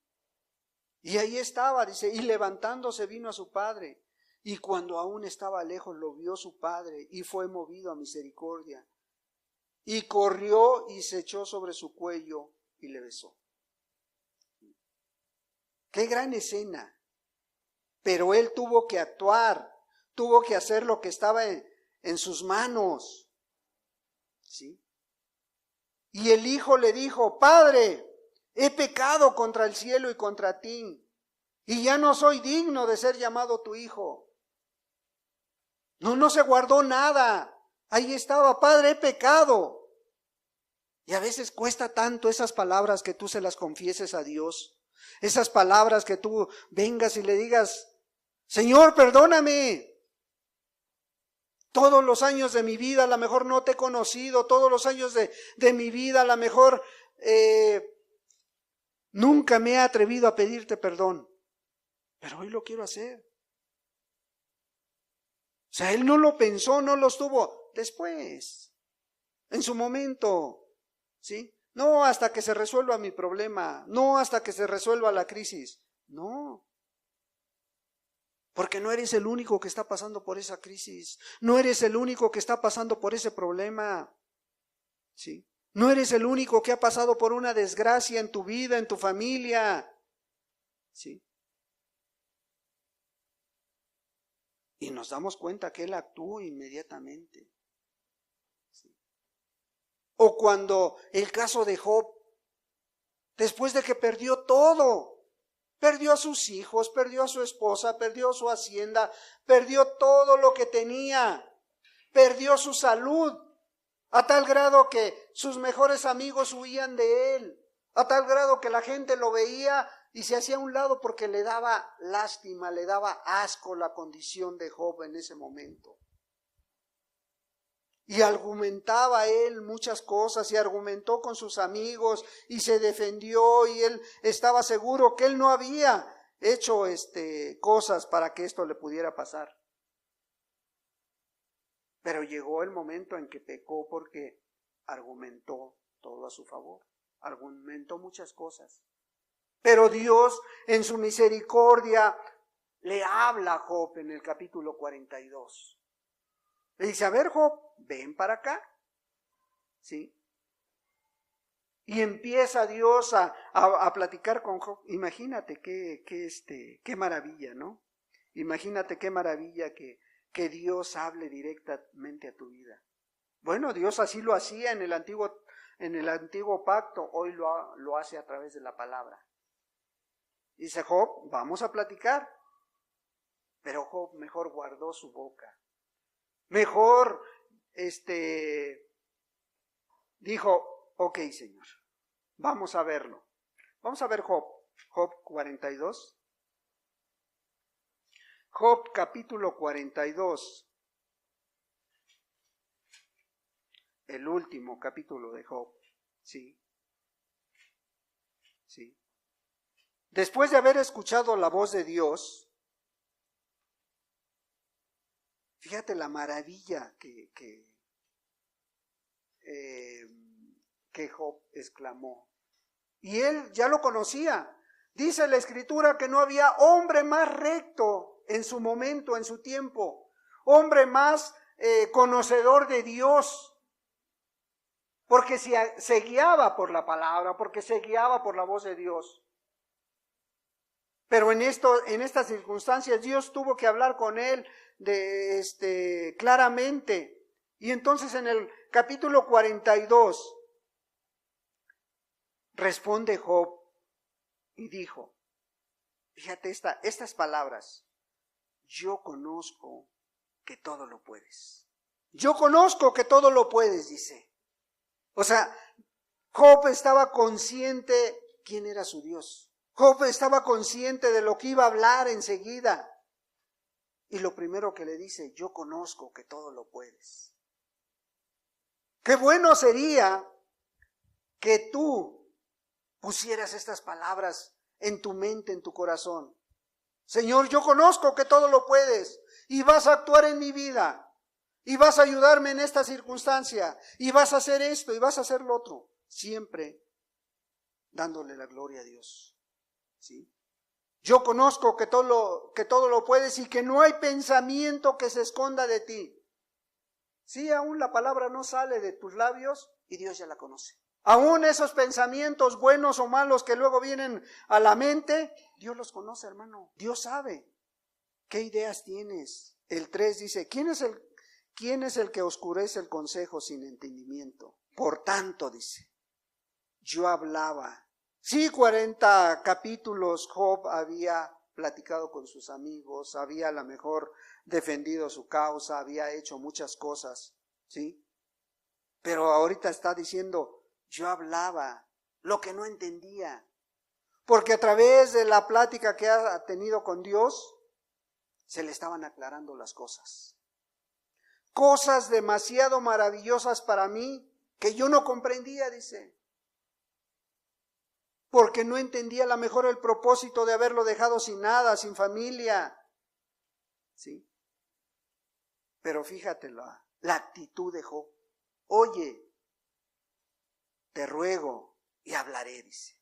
Y ahí estaba, dice, y levantándose vino a su padre. Y cuando aún estaba lejos lo vio su padre y fue movido a misericordia. Y corrió y se echó sobre su cuello y le besó. Qué gran escena. Pero él tuvo que actuar, tuvo que hacer lo que estaba en sus manos. ¿Sí? Y el hijo le dijo: Padre, he pecado contra el cielo y contra ti, y ya no soy digno de ser llamado tu hijo. No se guardó nada. Ahí estaba: Padre, he pecado. Y a veces cuesta tanto esas palabras que tú se las confieses a Dios. Esas palabras que tú vengas y le digas: Señor, perdóname. Todos los años de mi vida a lo mejor no te he conocido. Todos los años de mi vida a lo mejor nunca me he atrevido a pedirte perdón. Pero hoy lo quiero hacer. O sea, él no lo pensó, no lo estuvo después, en su momento. ¿Sí? No hasta que se resuelva mi problema, no hasta que se resuelva la crisis. No. Porque no eres el único que está pasando por esa crisis. No eres el único que está pasando por ese problema. ¿Sí? No eres el único que ha pasado por una desgracia en tu vida, en tu familia. ¿Sí? Y nos damos cuenta que Él actuó inmediatamente. ¿Sí? O cuando el caso de Job, después de que perdió todo. Perdió a sus hijos, perdió a su esposa, perdió su hacienda, perdió todo lo que tenía, perdió su salud, a tal grado que sus mejores amigos huían de él, a tal grado que la gente lo veía y se hacía a un lado porque le daba lástima, le daba asco la condición de Job en ese momento. Y argumentaba él muchas cosas y argumentó con sus amigos y se defendió y él estaba seguro que él no había hecho cosas para que esto le pudiera pasar. Pero llegó el momento en que pecó porque argumentó todo a su favor, argumentó muchas cosas. Pero Dios en su misericordia le habla a Job en el capítulo 42. Le dice: a ver, Job, ven para acá. ¿Sí? Y empieza Dios a platicar con Job. Imagínate qué maravilla, ¿no? Imagínate qué maravilla que Dios hable directamente a tu vida. Bueno, Dios así lo hacía en el antiguo pacto, hoy lo hace a través de la palabra. Dice Job: vamos a platicar. Pero Job mejor guardó su boca. Mejor, dijo: ok, Señor, vamos a verlo. Vamos a ver Job 42. Job capítulo 42. El último capítulo de Job. Sí. Sí. Después de haber escuchado la voz de Dios, fíjate la maravilla que Job exclamó. Y él ya lo conocía. Dice la Escritura que no había hombre más recto en su momento, en su tiempo. Hombre más conocedor de Dios. Porque se guiaba por la palabra, porque se guiaba por la voz de Dios. Pero en estas circunstancias Dios tuvo que hablar con él claramente. Y entonces en el capítulo 42 responde Job y dijo, fíjate estas palabras: yo conozco que todo lo puedes. Yo conozco que todo lo puedes, dice. O sea, Job estaba consciente quién era su Dios. Job estaba consciente de lo que iba a hablar enseguida. Y lo primero que le dice, yo conozco que todo lo puedes. Qué bueno sería que tú pusieras estas palabras en tu mente, en tu corazón. Señor, yo conozco que todo lo puedes y vas a actuar en mi vida y vas a ayudarme en esta circunstancia y vas a hacer esto y vas a hacer lo otro. Siempre dándole la gloria a Dios. ¿Sí? Yo conozco que todo lo puedes y que no hay pensamiento que se esconda de ti. Sí, aún la palabra no sale de tus labios y Dios ya la conoce. Aún esos pensamientos buenos o malos que luego vienen a la mente, Dios los conoce, hermano. Dios sabe qué ideas tienes. El 3 dice, ¿quién es el que oscurece el consejo sin entendimiento? Por tanto, dice, yo hablaba. Sí, 40 capítulos Job había platicado con sus amigos, había a lo mejor defendido su causa, había hecho muchas cosas, ¿sí? Pero ahorita está diciendo, yo hablaba lo que no entendía, porque a través de la plática que ha tenido con Dios, se le estaban aclarando las cosas. Cosas demasiado maravillosas para mí, que yo no comprendía, dice. Porque no entendía a lo mejor el propósito de haberlo dejado sin nada, sin familia. ¿Sí? Pero fíjate la actitud de Job. Oye, te ruego y hablaré, dice.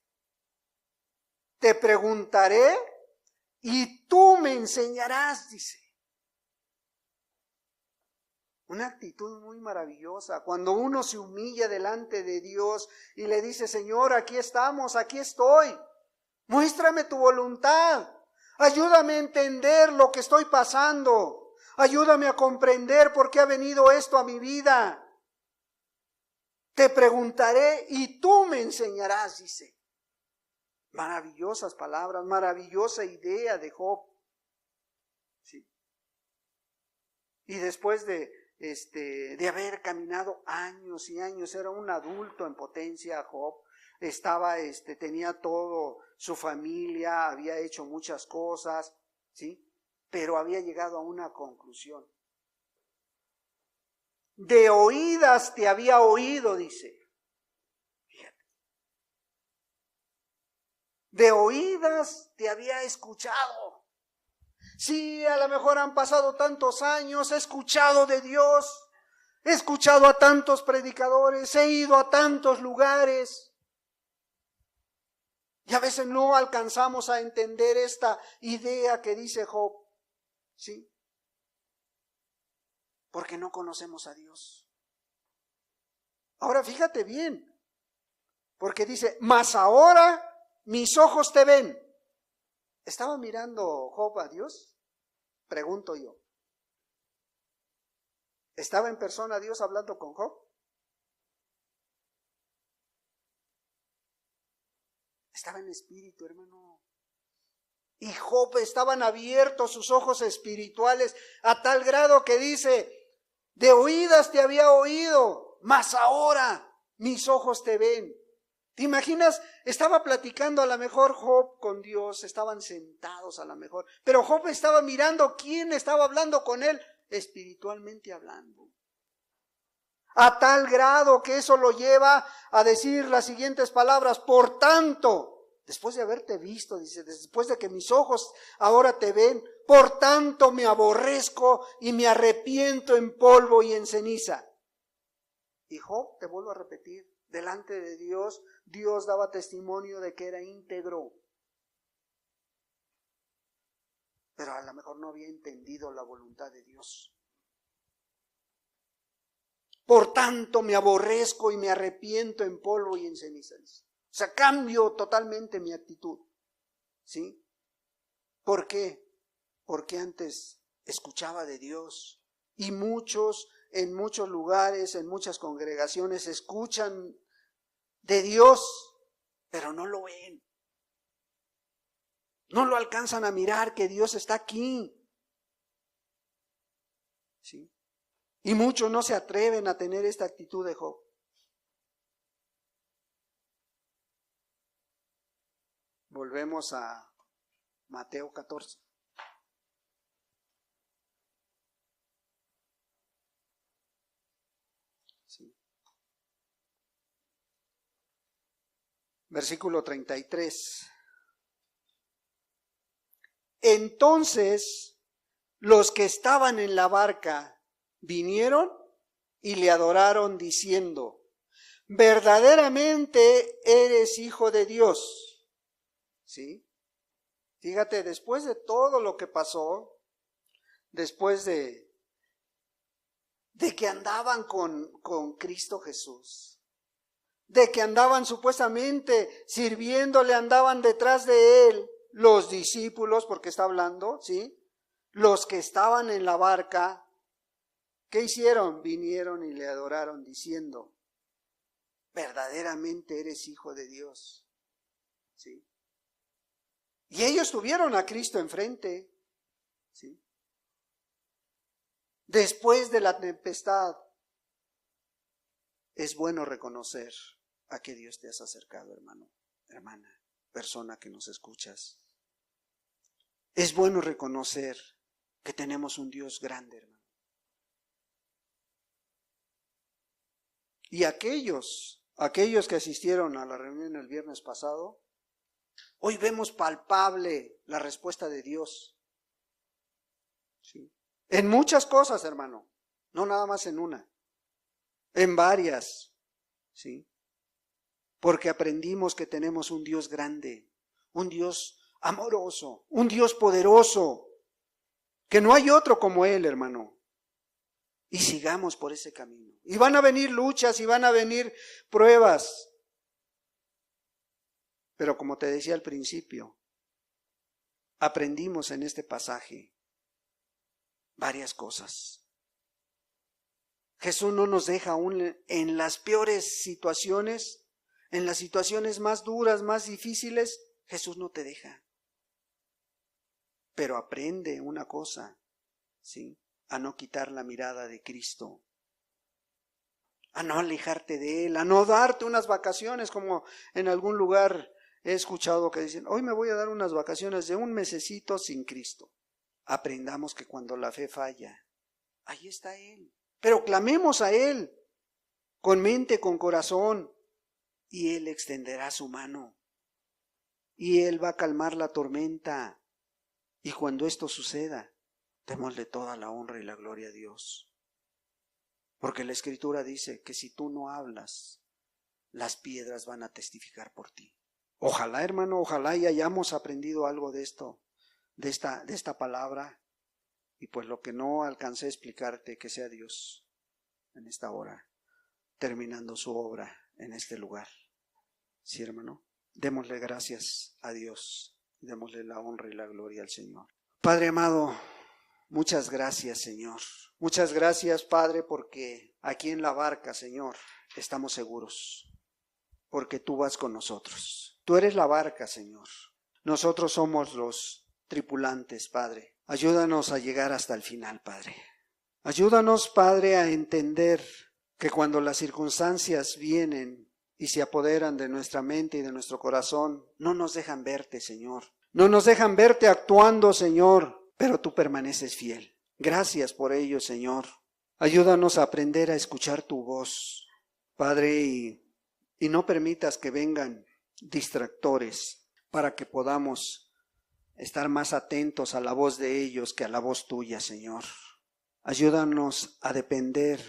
Te preguntaré y tú me enseñarás, dice. Una actitud muy maravillosa. Cuando uno se humilla delante de Dios y le dice, Señor, aquí estamos, aquí estoy. Muéstrame tu voluntad. Ayúdame a entender lo que estoy pasando. Ayúdame a comprender por qué ha venido esto a mi vida. Te preguntaré y tú me enseñarás, dice. Maravillosas palabras, maravillosa idea de Job. Sí. Y después de haber caminado años y años, era un adulto en potencia Job, tenía todo, su familia, había hecho muchas cosas, ¿sí? Pero había llegado a una conclusión. De oídas te había oído, dice. Fíjate. De oídas te había escuchado. Sí, a lo mejor han pasado tantos años, he escuchado de Dios, he escuchado a tantos predicadores, he ido a tantos lugares. Y a veces no alcanzamos a entender esta idea que dice Job, ¿sí? Porque no conocemos a Dios. Ahora fíjate bien, porque dice, mas ahora mis ojos te ven. ¿Estaba mirando Job a Dios? Pregunto yo. ¿Estaba en persona Dios hablando con Job? Estaba en espíritu, hermano. Y Job estaban abiertos sus ojos espirituales a tal grado que dice, de oídas te había oído, mas ahora mis ojos te ven. ¿Te imaginas? Estaba platicando a lo mejor Job con Dios, estaban sentados a lo mejor, pero Job estaba mirando quién estaba hablando con él, espiritualmente hablando. A tal grado que eso lo lleva a decir las siguientes palabras, por tanto, después de haberte visto, dice, después de que mis ojos ahora te ven, por tanto me aborrezco y me arrepiento en polvo y en ceniza. Y Job, te vuelvo a repetir, delante de Dios, Dios daba testimonio de que era íntegro. Pero a lo mejor no había entendido la voluntad de Dios. Por tanto me aborrezco y me arrepiento en polvo y en cenizas. O sea, cambio totalmente mi actitud. ¿Sí? ¿Por qué? Porque antes escuchaba de Dios y muchos, en muchos lugares, en muchas congregaciones escuchan de Dios, pero no lo ven. No lo alcanzan a mirar que Dios está aquí. ¿Sí? Y muchos no se atreven a tener esta actitud de Job. Volvemos a Mateo 14. Sí. Versículo 33. Entonces los que estaban en la barca vinieron y le adoraron diciendo: verdaderamente eres hijo de Dios. ¿Sí? Fíjate, después de todo lo que pasó, después de que andaban con Cristo Jesús, de que andaban supuestamente sirviéndole, andaban detrás de él, los discípulos, porque está hablando, ¿sí? Los que estaban en la barca, ¿qué hicieron? Vinieron y le adoraron diciendo: verdaderamente eres hijo de Dios. ¿Sí? Y ellos tuvieron a Cristo enfrente. ¿Sí? Después de la tempestad, es bueno reconocer a que Dios te has acercado, hermano, hermana, persona que nos escuchas. Es bueno reconocer que tenemos un Dios grande, hermano. Y aquellos que asistieron a la reunión el viernes pasado, hoy vemos palpable la respuesta de Dios. ¿Sí? En muchas cosas, hermano, no nada más en una, en varias, ¿sí? Porque aprendimos que tenemos un Dios grande, un Dios amoroso, un Dios poderoso, que no hay otro como Él, hermano. Y sigamos por ese camino. Y van a venir luchas y van a venir pruebas. Pero como te decía al principio, aprendimos en este pasaje varias cosas. Jesús no nos deja aún en las peores situaciones, en las situaciones más duras, más difíciles, Jesús no te deja. Pero aprende una cosa, ¿sí? A no quitar la mirada de Cristo, a no alejarte de Él, a no darte unas vacaciones, como en algún lugar he escuchado que dicen: hoy me voy a dar unas vacaciones de un mesecito sin Cristo. Aprendamos que cuando la fe falla, ahí está Él. Pero clamemos a Él, con mente, con corazón, y Él extenderá su mano. Y Él va a calmar la tormenta. Y cuando esto suceda, démosle toda la honra y la gloria a Dios. Porque la Escritura dice que si tú no hablas, las piedras van a testificar por ti. Ojalá, hermano, ojalá y hayamos aprendido algo de esto, de esta palabra. Y pues lo que no alcancé a explicarte, que sea Dios en esta hora, terminando su obra en este lugar. Sí, hermano, démosle gracias a Dios, démosle la honra y la gloria al Señor. Padre amado, muchas gracias, Señor. Muchas gracias, Padre, porque aquí en la barca, Señor, estamos seguros, porque tú vas con nosotros. Tú eres la barca, Señor. Nosotros somos los tripulantes, Padre. Ayúdanos a llegar hasta el final, Padre. Ayúdanos, Padre, a entender que cuando las circunstancias vienen y se apoderan de nuestra mente y de nuestro corazón, no nos dejan verte, Señor. No nos dejan verte actuando, Señor, pero tú permaneces fiel. Gracias por ello, Señor. Ayúdanos a aprender a escuchar tu voz, Padre, y no permitas que vengan distractores para que podamos estar más atentos a la voz de ellos que a la voz tuya, Señor. Ayúdanos a depender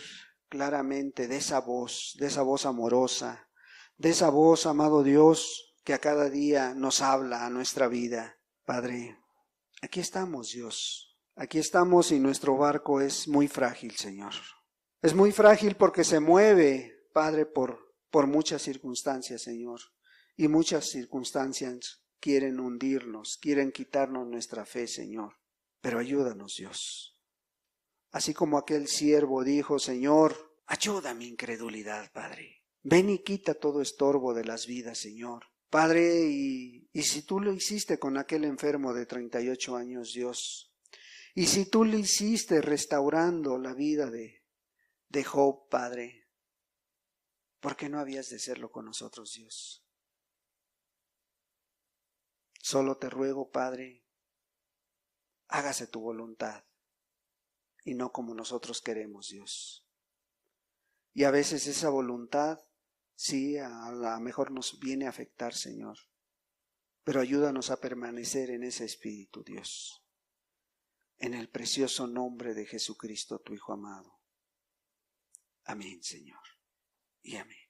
claramente de esa voz amorosa, de esa voz, amado Dios, que a cada día nos habla a nuestra vida. Padre, aquí estamos, Dios. Aquí estamos y nuestro barco es muy frágil, Señor. Es muy frágil porque se mueve, Padre, por muchas circunstancias, Señor. Y muchas circunstancias quieren hundirnos, quieren quitarnos nuestra fe, Señor. Pero ayúdanos, Dios. Así como aquel siervo dijo: Señor, ayuda a mi incredulidad, Padre. Ven y quita todo estorbo de las vidas, Señor. Padre, y si tú lo hiciste con aquel enfermo de 38 años, Dios, y si tú lo hiciste restaurando la vida de Job, Padre, ¿por qué no habías de hacerlo con nosotros, Dios? Solo te ruego, Padre, hágase tu voluntad y no como nosotros queremos, Dios. Y a veces esa voluntad, sí, a lo mejor nos viene a afectar, Señor, pero ayúdanos a permanecer en ese espíritu, Dios, en el precioso nombre de Jesucristo, tu Hijo amado. Amén, Señor, y amén.